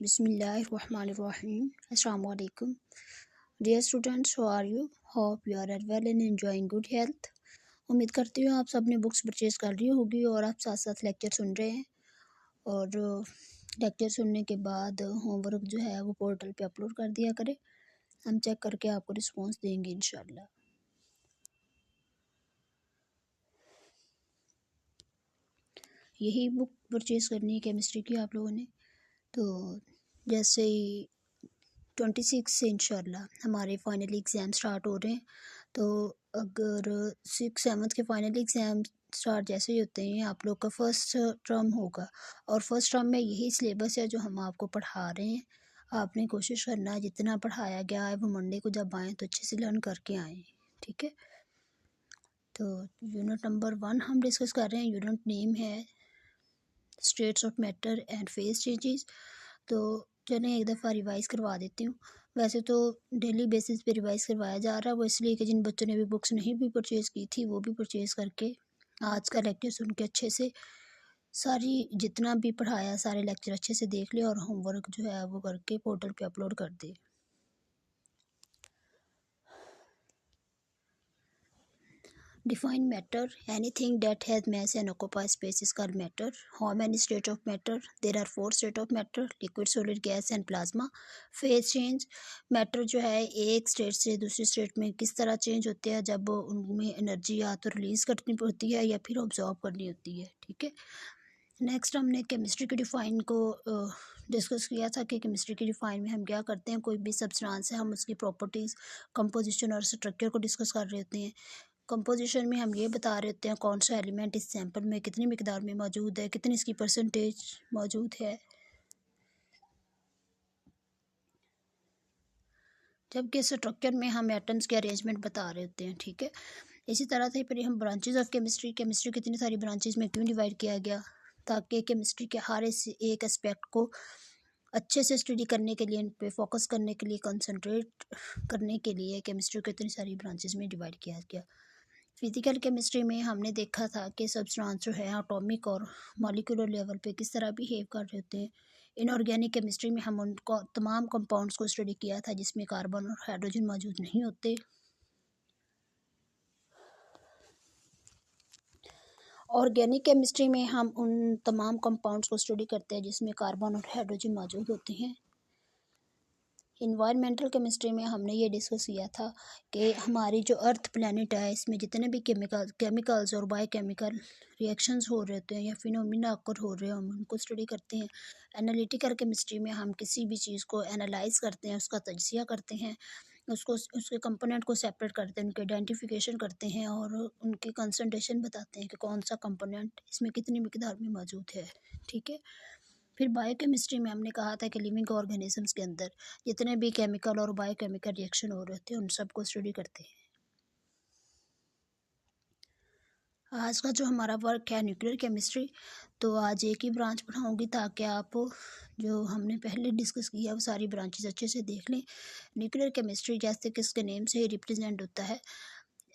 Bismillahirrahmanirrahim. Assalamu alaikum. Dear students, how are you? Hope you are well and enjoying good health. उम्मीद करती हूँ आप सब ने बुक्स परचेज़ कर ली होगी और आप साथ साथ लेक्चर सुन रहे हैं। और लेक्चर सुनने के बाद होमवर्क जो है वो पोर्टल पे अपलोड कर दिया करें। हम चेक करके आपको रिस्पांस देंगे इंशाल्लाह। यही बुक परचेज़ करनी है केमिस्ट्री की आप लोगों ने। तो जैसे ही 26 से इंशाल्लाह हमारे फाइनल एग्ज़ाम स्टार्ट हो रहे हैं। तो अगर 6-7 के फाइनल एग्ज़ाम स्टार्ट जैसे ही होते हैं आप लोग का फर्स्ट टर्म होगा और फर्स्ट टर्म में यही सिलेबस है जो हम आपको पढ़ा रहे हैं। आपने कोशिश करना है जितना पढ़ाया गया है वो मंडे को जब आएँ तो अच्छे से लर्न करके आएँ, ठीक है। तो यूनिट नंबर 1 हम डिस्कस कर रहे हैं। यूनिट नेम है states of matter and phase changes. तो चलें एक दफ़ा रिवाइज़ करवा देती हूँ। वैसे तो डेली बेसिस पे रिवाइज़ करवाया जा रहा है, वो इसलिए कि जिन बच्चों ने भी बुक्स नहीं भी परचेज़ की थी वो भी परचेज़ करके आज का लेक्चर सुन के अच्छे से सारी जितना भी पढ़ाया सारे लेक्चर अच्छे से देख ले और होमवर्क जो है वो करके पोर्टल पे अपलोड कर दे। Define matter. Anything that has mass and occupies space is called matter. How many states of matter? There are 4 states of matter: liquid, solid, gas and plasma. Phase change. Matter जो है एक state से दूसरी state में किस तरह change होते हैं जब उनमें एनर्जी या तो रिलीज़ करनी पड़ती है या फिर ऑब्जॉर्व करनी होती है, ठीक है। नेक्स्ट हमने केमिस्ट्री की डिफ़ाइन को डिस्कस किया था कि केमिस्ट्री की डिफ़ाइन में हम क्या करते हैं। कोई भी सब्सटेंस है हम उसकी प्रॉपर्टीज़, कंपोजिशन और स्ट्रक्चर को डिस्कस कर रहे होते हैं। कंपोजिशन में हम ये बता रहे होते हैं कौन सा एलिमेंट इस सैंपल में कितनी मिकदार में मौजूद है, कितनी इसकी परसेंटेज मौजूद है। जबकि स्ट्रक्चर में हम एटम्स के अरेंजमेंट बता रहे होते हैं, ठीक है। इसी तरह से फिर हम ब्रांचेज ऑफ केमिस्ट्री कितनी सारी ब्रांचेज में क्यों डिवाइड किया गया, ताकि केमिस्ट्री के हर एक एस्पेक्ट को अच्छे से स्टडी करने के लिए, इन पे फोकस करने के लिए, कंसंट्रेट करने के लिए केमिस्ट्री को इतनी सारी ब्रांचेज में डिवाइड किया गया। फिज़िकल केमिस्ट्री में हमने देखा था कि सब्सटेंस जो है एटॉमिक और मॉलिक्यूलर लेवल पे किस तरह बिहेव कर रहे होते हैं। इनऑर्गेनिक केमिस्ट्री में हम उनको तमाम कंपाउंड्स को स्टडी किया था जिसमें कार्बन और हाइड्रोजन मौजूद नहीं होते। ऑर्गेनिक केमिस्ट्री में हम उन तमाम कंपाउंड्स को स्टडी करते हैं जिसमें कार्बन और हाइड्रोजन मौजूद होते हैं। इन्वायरमेंटल केमिस्ट्री में हमने ये डिस्कस किया था कि हमारी जो अर्थ प्लैनेट है इसमें जितने भी केमिकल्स और बायोकेमिकल रिएक्शंस हो रहे होते हैं या फिनोमिना अकर हो रहे हैं हम उनको स्टडी करते हैं। एनालिटिकल केमिस्ट्री में हम किसी भी चीज़ को एनालाइज करते हैं, उसका तजज़िया करते हैं, उसके कंपोनेंट को सेपरेट करते हैं, उनके आइडेंटिफिकेशन करते हैं और उनकी कंसंट्रेशन बताते हैं कि कौन सा कंपोनेंट इसमें कितनी मिकदार में मौजूद है, ठीक है। फिर बायोकेमिस्ट्री में हमने कहा था कि लिविंग ऑर्गेनिजम्स के अंदर जितने भी केमिकल और बायोकेमिकल रिएक्शन हो रहे थे उन सब को स्टडी करते हैं। आज का जो हमारा वर्क है न्यूक्लियर केमिस्ट्री, तो आज एक ही ब्रांच पढ़ाऊंगी ताकि आप जो हमने पहले डिस्कस किया वो सारी ब्रांचेस अच्छे से देख लें। न्यूक्लियर केमिस्ट्री जैसे कि इसके नेम से ही रिप्रेजेंट होता है,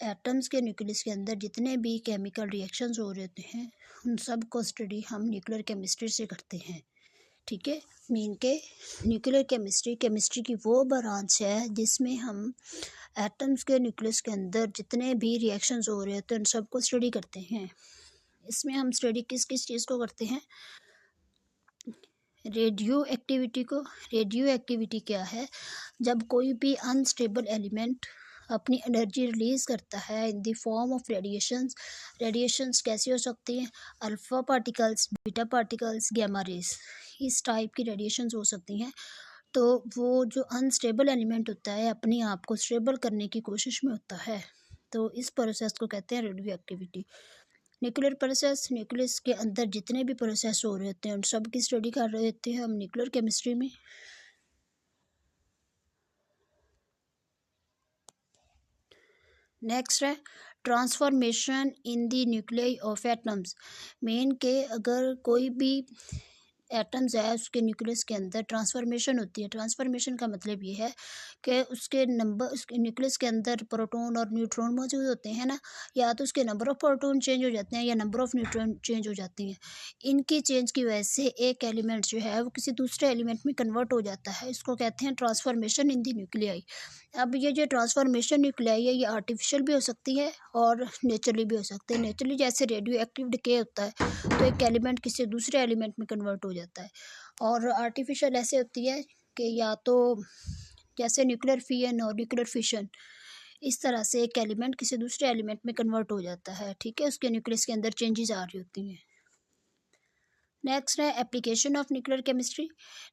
एटम्स के न्यूक्लियस के अंदर जितने भी केमिकल रिएक्शंस हो रहे होते हैं उन सब को स्टडी हम न्यूक्लियर केमिस्ट्री से करते हैं, ठीक है। मीन के न्यूक्लियर केमिस्ट्री की वो ब्रांच है जिसमें हम एटम्स के न्यूक्लियस के अंदर जितने भी रिएक्शंस हो रहे होते हैं उन सब को स्टडी करते हैं। इसमें हम स्टडी किस किस चीज़ को करते हैं। रेडियो एक्टिविटी क्या है, जब कोई भी अनस्टेबल एलिमेंट अपनी एनर्जी रिलीज़ करता है in the form of radiations कैसी हो सकती हैं, alpha particles, beta particles, gamma rays, इस टाइप की रेडिएशंस हो सकती हैं। तो वो जो अनस्टेबल एलिमेंट होता है अपने आप को स्टेबल करने की कोशिश में होता है, तो इस प्रोसेस को कहते हैं radio activity. Nuclear process, nucleus के अंदर जितने भी प्रोसेस हो रहे होते हैं उन सब की स्टडी कर रहे होते हैं हम न्यूक्लियर केमिस्ट्री में। नेक्स्ट है transformation in the nuclei of atoms. Main के अगर कोई भी एटम्स है उसके न्यूक्लियस के अंदर ट्रांसफॉर्मेशन होती है। ट्रांसफॉर्मेशन का मतलब ये है कि उसके न्यूक्लियस के अंदर प्रोटॉन और न्यूट्रॉन मौजूद होते हैं ना, या तो उसके नंबर ऑफ़ प्रोटॉन चेंज हो जाते हैं या नंबर ऑफ़ न्यूट्रॉन चेंज हो जाती हैं। इनकी चेंज की वजह से एक एलिमेंट जो है वो किसी दूसरे एलिमेंट में कन्वर्ट हो जाता है। इसको कहते हैं ट्रांसफॉर्मेशन इन द न्यूक्लियाई। अब ये जो ट्रांसफॉर्मेशन न्यूक्लियाई है ये आर्टिफिशियल भी हो सकती है और नेचुरली भी हो सकती है। नेचुरली जैसे रेडियो एक्टिव डिके होता है तो एक एलिमेंट किसी दूसरे एलिमेंट में कन्वर्ट हो जाता है, और आर्टिफिशियल ऐसे होती है कि या तो जैसे न्यूक्लियर फिजन और न्यूक्लियर फिशन, इस तरह से एक एलिमेंट किसी दूसरे एलिमेंट में कन्वर्ट हो जाता है, ठीक है, उसके न्यूक्लियस के अंदर चेंजेस आ रही होती हैं। नेक्स्ट है application of nuclear chemistry.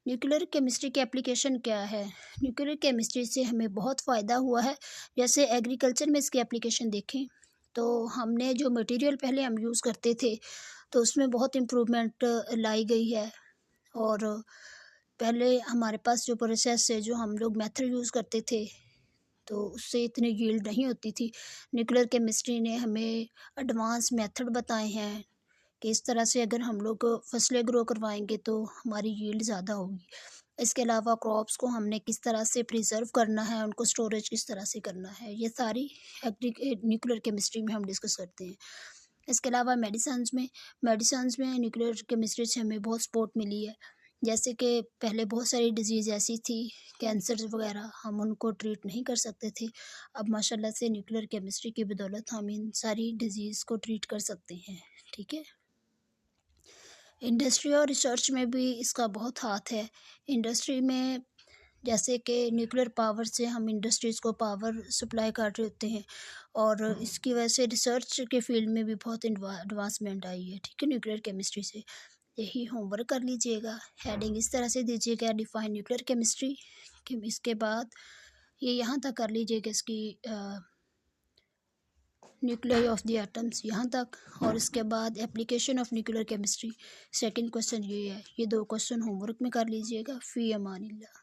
Nuclear chemistry की एप्लीकेशन क्या है? न्यूक्लियर केमिस्ट्री से हमें बहुत फ़ायदा हुआ है। जैसे एग्रीकल्चर में इसकी एप्लीकेशन देखें तो हमने जो मटेरियल पहले हम यूज़ करते थे तो उसमें बहुत इम्प्रूवमेंट लाई गई है, और पहले हमारे पास जो प्रोसेस है, जो हम लोग मेथड यूज़ करते थे तो उससे इतनी यील्ड नहीं होती थी। न्यूक्लियर केमिस्ट्री ने हमें एडवांस मेथड बताए हैं कि इस तरह से अगर हम लोग फसलें ग्रो करवाएंगे तो हमारी यील्ड ज़्यादा होगी। इसके अलावा क्रॉप्स को हमने किस तरह से प्रिजर्व करना है, उनको स्टोरेज किस तरह से करना है, ये सारी न्यूक्लियर केमिस्ट्री में हम डिस्कस करते हैं। इसके अलावा मेडिसन्स में न्यूक्लियर केमिस्ट्री से हमें बहुत सपोर्ट मिली है। जैसे कि पहले बहुत सारी डिजीज़ ऐसी थी, कैंसर वगैरह, हम उनको ट्रीट नहीं कर सकते थे। अब माशाल्लाह से न्यूक्लियर केमिस्ट्री की बदौलत हम इन सारी डिजीज़ को ट्रीट कर सकते हैं, ठीक है। इंडस्ट्री और रिसर्च में भी इसका बहुत हाथ है। इंडस्ट्री में जैसे कि न्यूक्लियर पावर से हम इंडस्ट्रीज़ को पावर सप्लाई कर रहे होते हैं, और इसकी वजह से रिसर्च के फील्ड में भी बहुत एडवांसमेंट आई है, ठीक है, न्यूक्लियर केमिस्ट्री से। यही होमवर्क कर लीजिएगा, हेडिंग इस तरह से दीजिएगा, डिफाइन न्यूक्लियर केमिस्ट्री, कि इसके बाद ये यहाँ तक कर लीजिएगा, इसकी न्यूक्लियर ऑफ द एटम्स यहाँ तक, और इसके बाद application of nuclear chemistry second question ये है। ये 2 क्वेश्चन होमवर्क में कर लीजिएगा। फ़ी अमानिल्लाह।